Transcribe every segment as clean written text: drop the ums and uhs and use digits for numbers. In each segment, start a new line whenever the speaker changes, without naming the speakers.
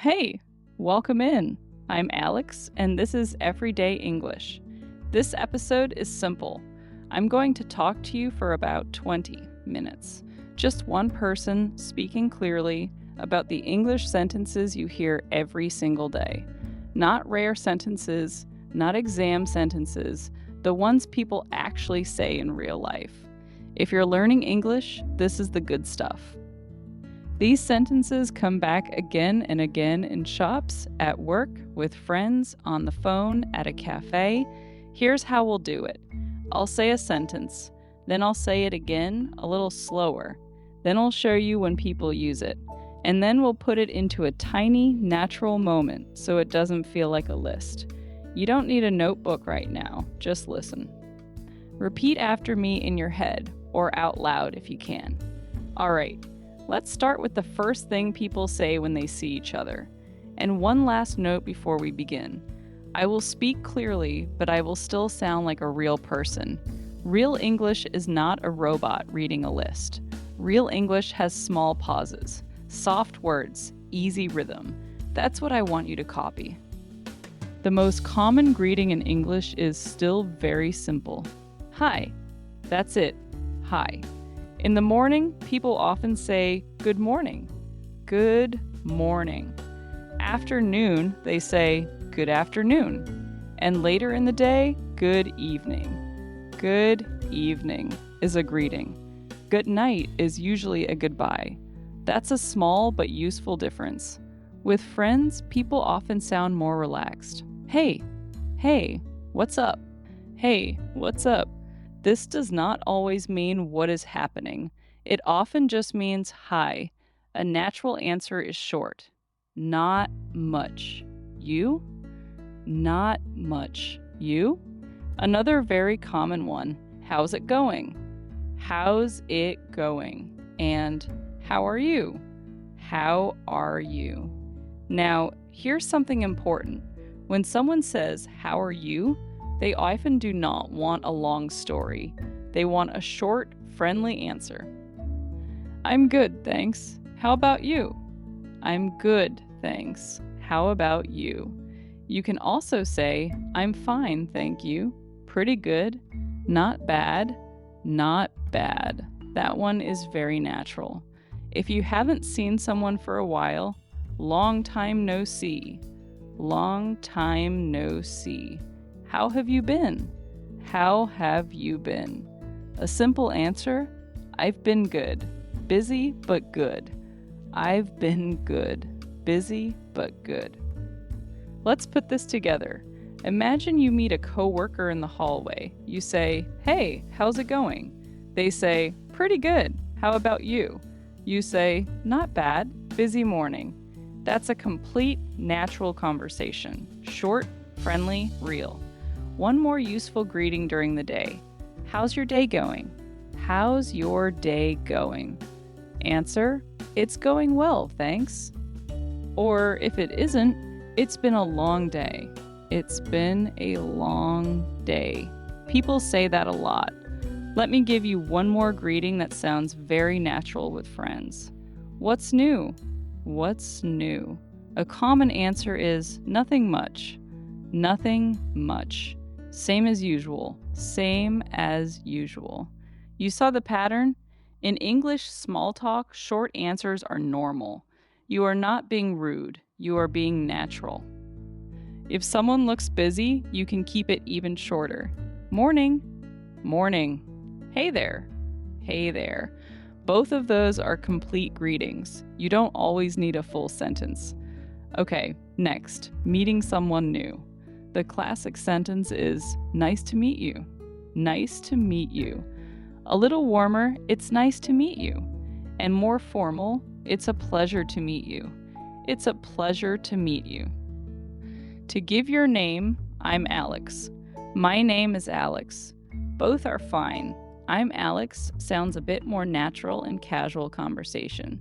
Hey, welcome in. I'm Alex, and this is Everyday English. This episode is simple. I'm going to talk to you for about 20 minutes. Just one person speaking clearly about the English sentences you hear every single day. Not rare sentences, not exam sentences, the ones people actually say in real life. If you're learning English, this is the good stuff. These sentences come back again and again in shops, at work, with friends, on the phone, at a cafe. Here's how we'll do it. I'll say a sentence, then I'll say it again, a little slower. Then I'll show you when people use it. And then we'll put it into a tiny, natural moment so it doesn't feel like a list. You don't need a notebook right now, just listen. Repeat after me in your head, or out loud if you can. All right. Let's start with the first thing people say when they see each other. And one last note before we begin. I will speak clearly, but I will still sound like a real person. Real English is not a robot reading a list. Real English has small pauses, soft words, easy rhythm. That's what I want you to copy. The most common greeting in English is still very simple. Hi. That's it. Hi. In the morning, people often say, good morning. Good morning. Afternoon, they say, good afternoon. And later in the day, good evening. Good evening is a greeting. Good night is usually a goodbye. That's a small but useful difference. With friends, people often sound more relaxed. Hey, what's up? Hey, what's up? This does not always mean what is happening. It often just means hi. A natural answer is short. Not much. You? Not much. You? Another very common one. How's it going? How's it going? And how are you? How are you? Now, here's something important. When someone says, how are you? They often do not want a long story. They want a short, friendly answer. I'm good, thanks. How about you? I'm good, thanks. How about you? You can also say, I'm fine, thank you. Pretty good. Not bad. Not bad. That one is very natural. If you haven't seen someone for a while, long time no see. Long time no see. How have you been? How have you been? A simple answer, I've been good. Busy, but good. I've been good. Busy, but good. Let's put this together. Imagine you meet a coworker in the hallway. You say, hey, how's it going? They say, pretty good. How about you? You say, not bad. Busy morning. That's a complete, natural conversation. Short, friendly, real. One more useful greeting during the day. How's your day going? How's your day going? Answer, it's going well, thanks. Or if it isn't, it's been a long day. It's been a long day. People say that a lot. Let me give you one more greeting that sounds very natural with friends. What's new? What's new? A common answer is nothing much. Nothing much. Same as usual. Same as usual. You saw the pattern? In English small talk, short answers are normal. You are not being rude. You are being natural. If someone looks busy, you can keep it even shorter. Morning. Morning. Hey there. Hey there. Both of those are complete greetings. You don't always need a full sentence. Okay, next, meeting someone new. The classic sentence is, nice to meet you. Nice to meet you. A little warmer, it's nice to meet you. And more formal, it's a pleasure to meet you. It's a pleasure to meet you. To give your name, I'm Alex. My name is Alex. Both are fine. I'm Alex sounds a bit more natural in casual conversation.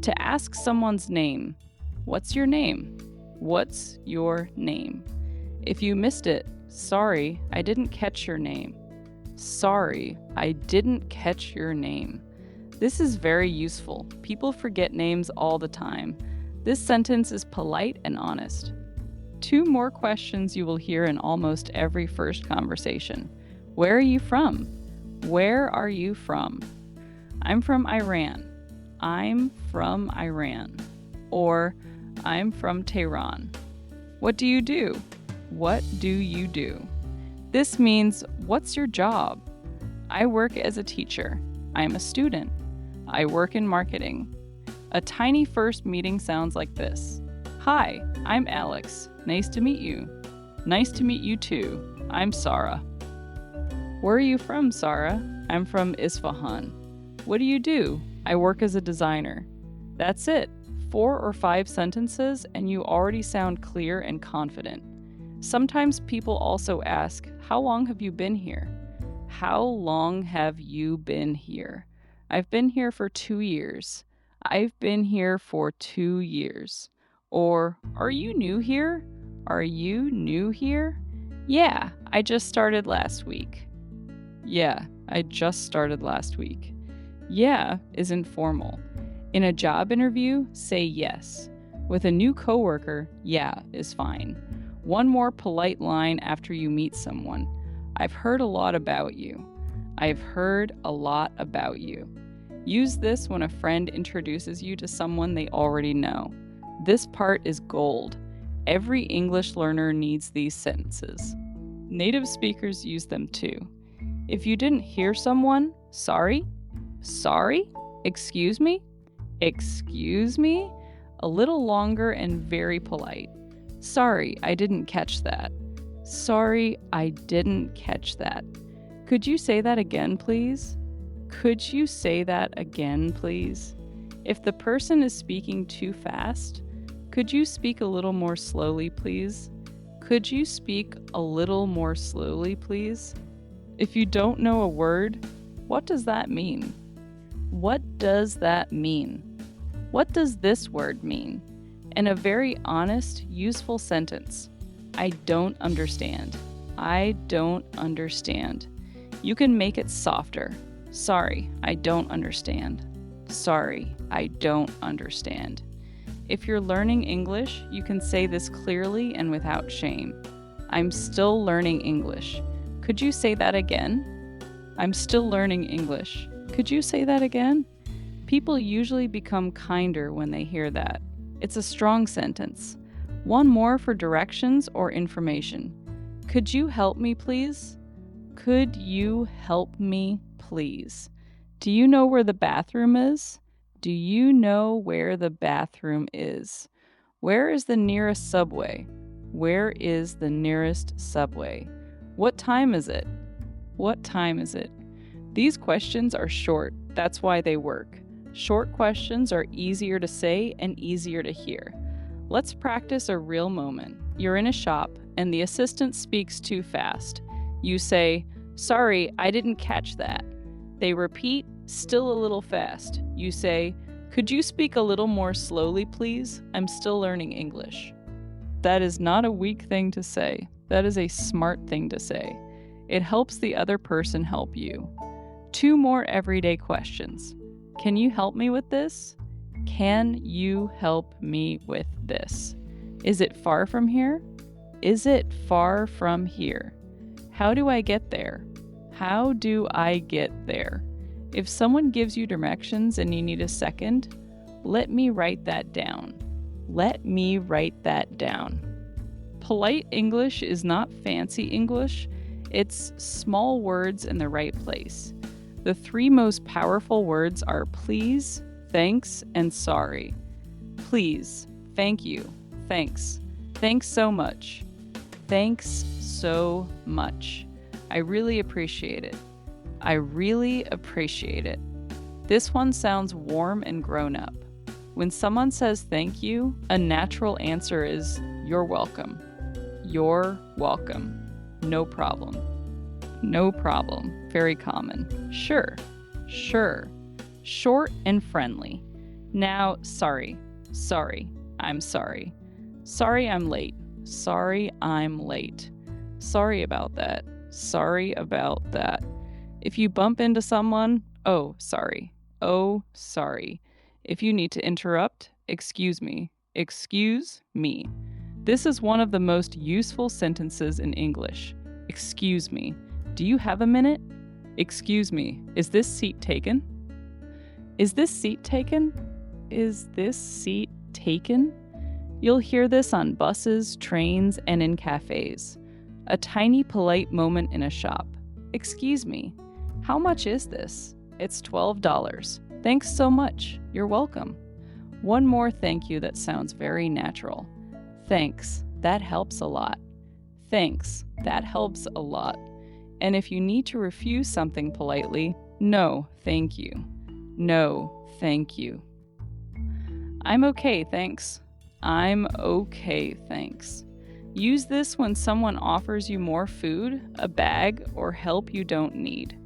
To ask someone's name, what's your name? What's your name? If you missed it, sorry, I didn't catch your name. Sorry, I didn't catch your name. This is very useful. People forget names all the time. This sentence is polite and honest. 2 more questions you will hear in almost every first conversation. Where are you from? Where are you from? I'm from Iran. I'm from Iran. Or I'm from Tehran. What do you do? What do you do? This means, what's your job? I work as a teacher. I'm a student. I work in marketing. A tiny first meeting sounds like this. Hi, I'm Alex. Nice to meet you. Nice to meet you too. I'm Sarah. Where are you from, Sarah? I'm from Isfahan. What do you do? I work as a designer. That's it. 4 or 5 sentences and you already sound clear and confident. Sometimes people also ask, how long have you been here? How long have you been here? I've been here for 2 years. I've been here for 2 years. Or, are you new here? Are you new here? Yeah, I just started last week. Yeah, I just started last week. Yeah is informal. In a job interview, say yes. With a new coworker, yeah is fine. One more polite line after you meet someone. I've heard a lot about you. I've heard a lot about you. Use this when a friend introduces you to someone they already know. This part is gold. Every English learner needs these sentences. Native speakers use them too. If you didn't hear someone, sorry? Sorry? Excuse me? Excuse me? A little longer and very polite. Sorry, I didn't catch that. Sorry, I didn't catch that. Could you say that again, please? Could you say that again, please? If the person is speaking too fast, could you speak a little more slowly, please? Could you speak a little more slowly, please? If you don't know a word, what does that mean? What does that mean? What does this word mean? And a very honest, useful sentence. I don't understand. I don't understand. You can make it softer. Sorry, I don't understand. Sorry, I don't understand. If you're learning English, you can say this clearly and without shame. I'm still learning English. Could you say that again? I'm still learning English. Could you say that again? People usually become kinder when they hear that. It's a strong sentence. One more for directions or information. Could you help me, please? Could you help me, please? Do you know where the bathroom is? Do you know where the bathroom is? Where is the nearest subway? Where is the nearest subway? What time is it? What time is it? These questions are short. That's why they work. Short questions are easier to say and easier to hear. Let's practice a real moment. You're in a shop and the assistant speaks too fast. You say, sorry, I didn't catch that. They repeat, still a little fast. You say, could you speak a little more slowly, please? I'm still learning English. That is not a weak thing to say. That is a smart thing to say. It helps the other person help you. 2 more everyday questions. Can you help me with this? Can you help me with this? Is it far from here? Is it far from here? How do I get there? How do I get there? If someone gives you directions and you need a second, let me write that down. Let me write that down. Polite English is not fancy English. It's small words in the right place. The 3 most powerful words are please, thanks, and sorry. Please, thank you, thanks. Thanks so much. Thanks so much. I really appreciate it. I really appreciate it. This one sounds warm and grown up. When someone says thank you, a natural answer is you're welcome. You're welcome. No problem. No problem. Very common. Sure. Sure. Short and friendly. Now, sorry. Sorry. I'm sorry. Sorry I'm late. Sorry I'm late. Sorry about that. Sorry about that. If you bump into someone, oh, sorry. Oh, sorry. If you need to interrupt, excuse me. Excuse me. This is one of the most useful sentences in English. Excuse me. Do you have a minute? Excuse me. Is this seat taken? Is this seat taken? Is this seat taken? You'll hear this on buses, trains, and in cafes. A tiny polite moment in a shop. Excuse me. How much is this? It's $12. Thanks so much. You're welcome. One more thank you that sounds very natural. Thanks. That helps a lot. Thanks. That helps a lot. And if you need to refuse something politely, no, thank you. No, thank you. I'm okay, thanks. I'm okay, thanks. Use this when someone offers you more food, a bag, or help you don't need.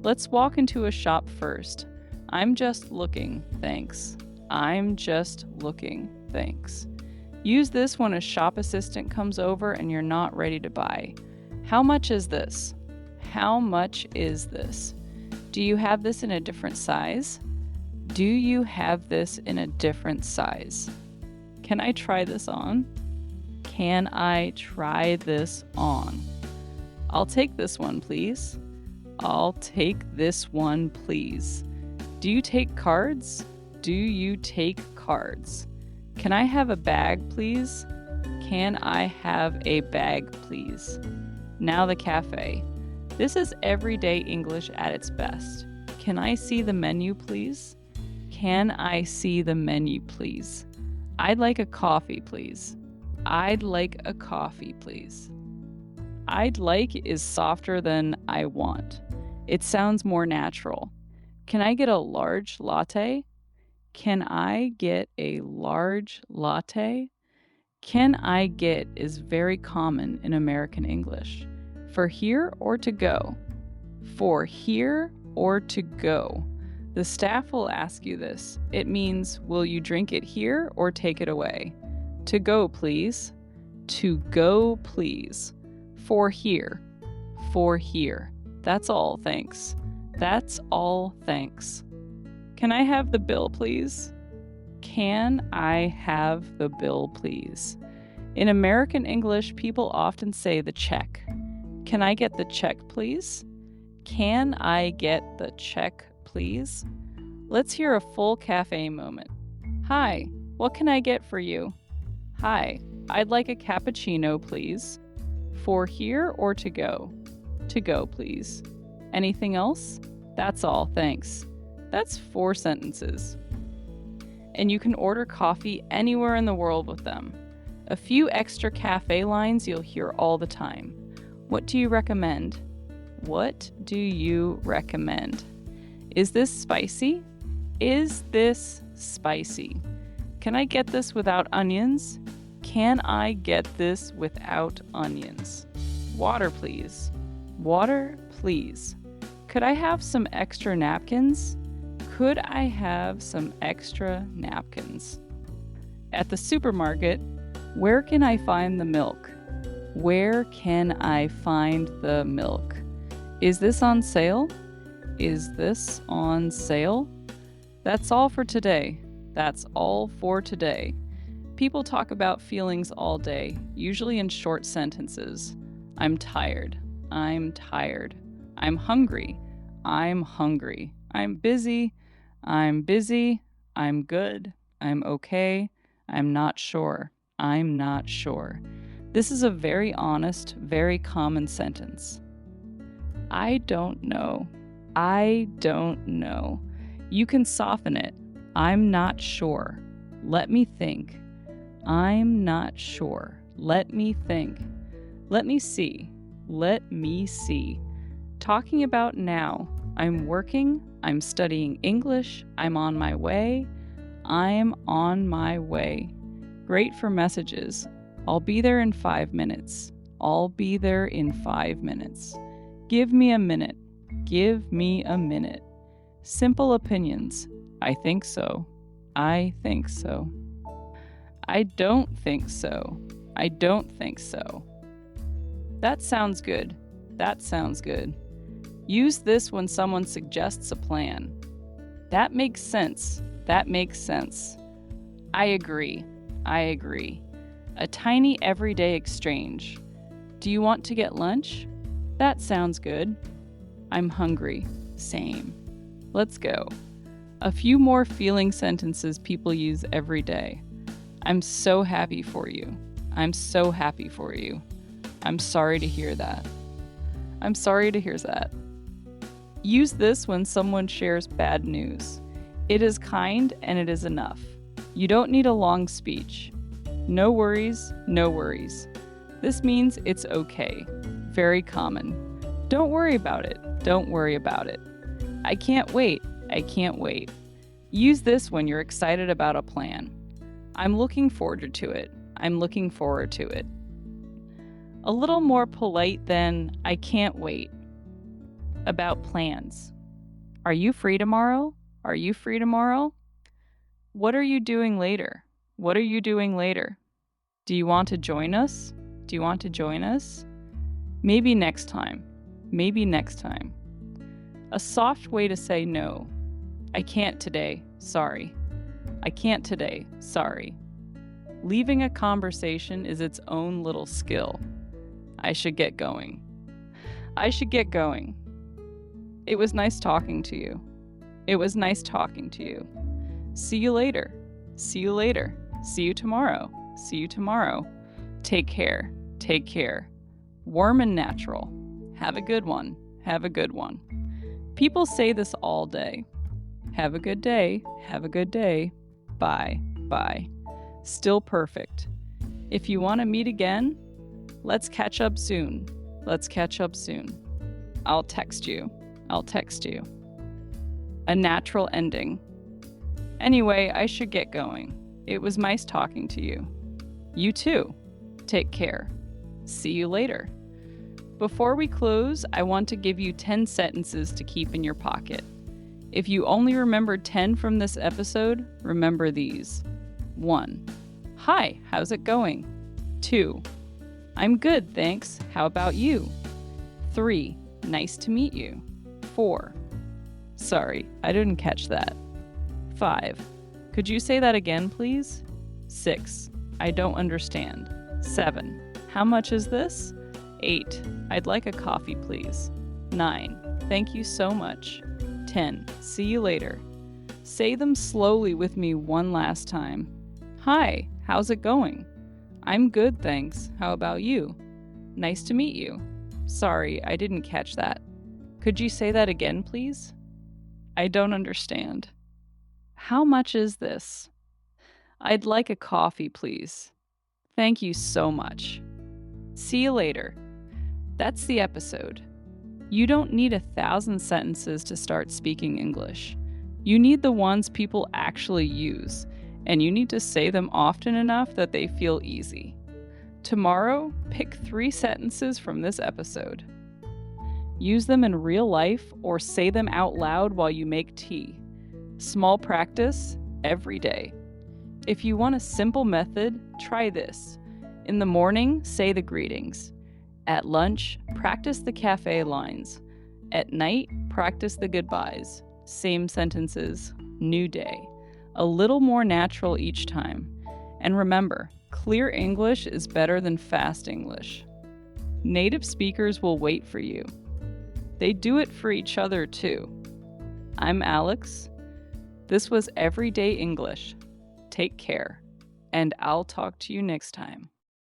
Let's walk into a shop first. I'm just looking, thanks. I'm just looking, thanks. Use this when a shop assistant comes over and you're not ready to buy. How much is this? How much is this? Do you have this in a different size? Do you have this in a different size? Can I try this on? Can I try this on? I'll take this one, please. I'll take this one, please. Do you take cards? Do you take cards? Can I have a bag, please? Can I have a bag, please? Now the cafe. This is everyday English at its best. Can I see the menu, please? Can I see the menu, please? I'd like a coffee, please. I'd like a coffee, please. I'd like is softer than I want. It sounds more natural. Can I get a large latte? Can I get a large latte? Can I get is very common in American English. For here or to go? For here or to go? The staff will ask you this. It means, will you drink it here or take it away? To go, please. To go, please. For here. For here. That's all, thanks. That's all, thanks. Can I have the bill, please? Can I have the bill, please? In American English, people often say the check. Can I get the check, please? Can I get the check, please? Let's hear a full cafe moment. Hi, what can I get for you? Hi, I'd like a cappuccino, please. For here or to go? To go, please. Anything else? That's all, thanks. That's 4 sentences. And you can order coffee anywhere in the world with them. A few extra cafe lines you'll hear all the time. What do you recommend? What do you recommend? Is this spicy? Is this spicy? Can I get this without onions? Can I get this without onions? Water, please. Water, please. Could I have some extra napkins? Could I have some extra napkins? At the supermarket, where can I find the milk? Where can I find the milk? Is this on sale? Is this on sale? That's all for today. That's all for today. People talk about feelings all day, usually in short sentences. I'm tired. I'm tired. I'm hungry. I'm hungry. I'm busy. I'm busy. I'm good. I'm okay. I'm not sure. I'm not sure. This is a very honest, very common sentence. I don't know. I don't know. You can soften it. I'm not sure. Let me think. I'm not sure. Let me think. Let me see. Let me see. Talking about now. I'm working. I'm studying English. I'm on my way. I'm on my way. Great for messages. I'll be there in 5 minutes. I'll be there in 5 minutes. Give me a minute. Give me a minute. Simple opinions. I think so. I think so. I don't think so. I don't think so. That sounds good. That sounds good. Use this when someone suggests a plan. That makes sense. That makes sense. I agree. I agree. A tiny everyday exchange. Do you want to get lunch? That sounds good. I'm hungry. Same. Let's go. A few more feeling sentences people use every day. I'm so happy for you. I'm so happy for you. I'm sorry to hear that. I'm sorry to hear that. Use this when someone shares bad news. It is kind and it is enough. You don't need a long speech. No worries, no worries. This means it's okay. Very common. Don't worry about it. Don't worry about it. I can't wait. I can't wait. Use this when you're excited about a plan. I'm looking forward to it. I'm looking forward to it. A little more polite than I can't wait. About plans. Are you free tomorrow? Are you free tomorrow? What are you doing later? What are you doing later? Do you want to join us? Do you want to join us? Maybe next time. Maybe next time. A soft way to say no. I can't today. Sorry. I can't today. Sorry. Leaving a conversation is its own little skill. I should get going. I should get going. It was nice talking to you. It was nice talking to you. See you later. See you later. See you tomorrow. See you tomorrow. Take care. Take care. Warm and natural. Have a good one. Have a good one. People say this all day. Have a good day. Have a good day. Bye. Bye. Still perfect. If you want to meet again, let's catch up soon. Let's catch up soon. I'll text you. I'll text you. A natural ending. Anyway, I should get going. It was nice talking to you. You too. Take care. See you later. Before we close, I want to give you 10 sentences to keep in your pocket. If you only remembered 10 from this episode, remember these. 1. Hi, how's it going? 2. I'm good, thanks. How about you? 3. Nice to meet you. 4. Sorry, I didn't catch that. 5. Could you say that again, please? 6. I don't understand. 7. How much is this? 8. I'd like a coffee, please. 9. Thank you so much. 10. See you later. Say them slowly with me one last time. Hi, how's it going? I'm good, thanks. How about you? Nice to meet you. Sorry, I didn't catch that. Could you say that again, please? I don't understand. How much is this? I'd like a coffee, please. Thank you so much. See you later. That's the episode. You don't need 1,000 sentences to start speaking English. You need the ones people actually use, and you need to say them often enough that they feel easy. Tomorrow, pick 3 sentences from this episode. Use them in real life or say them out loud while you make tea. Small practice every day. If you want a simple method, try this. In the morning, say the greetings. At lunch, practice the café lines. At night, practice the goodbyes. Same sentences, new day. A little more natural each time. And remember, clear English is better than fast English. Native speakers will wait for you. They do it for each other too. I'm Alex. This was Everyday English. Take care, and I'll talk to you next time.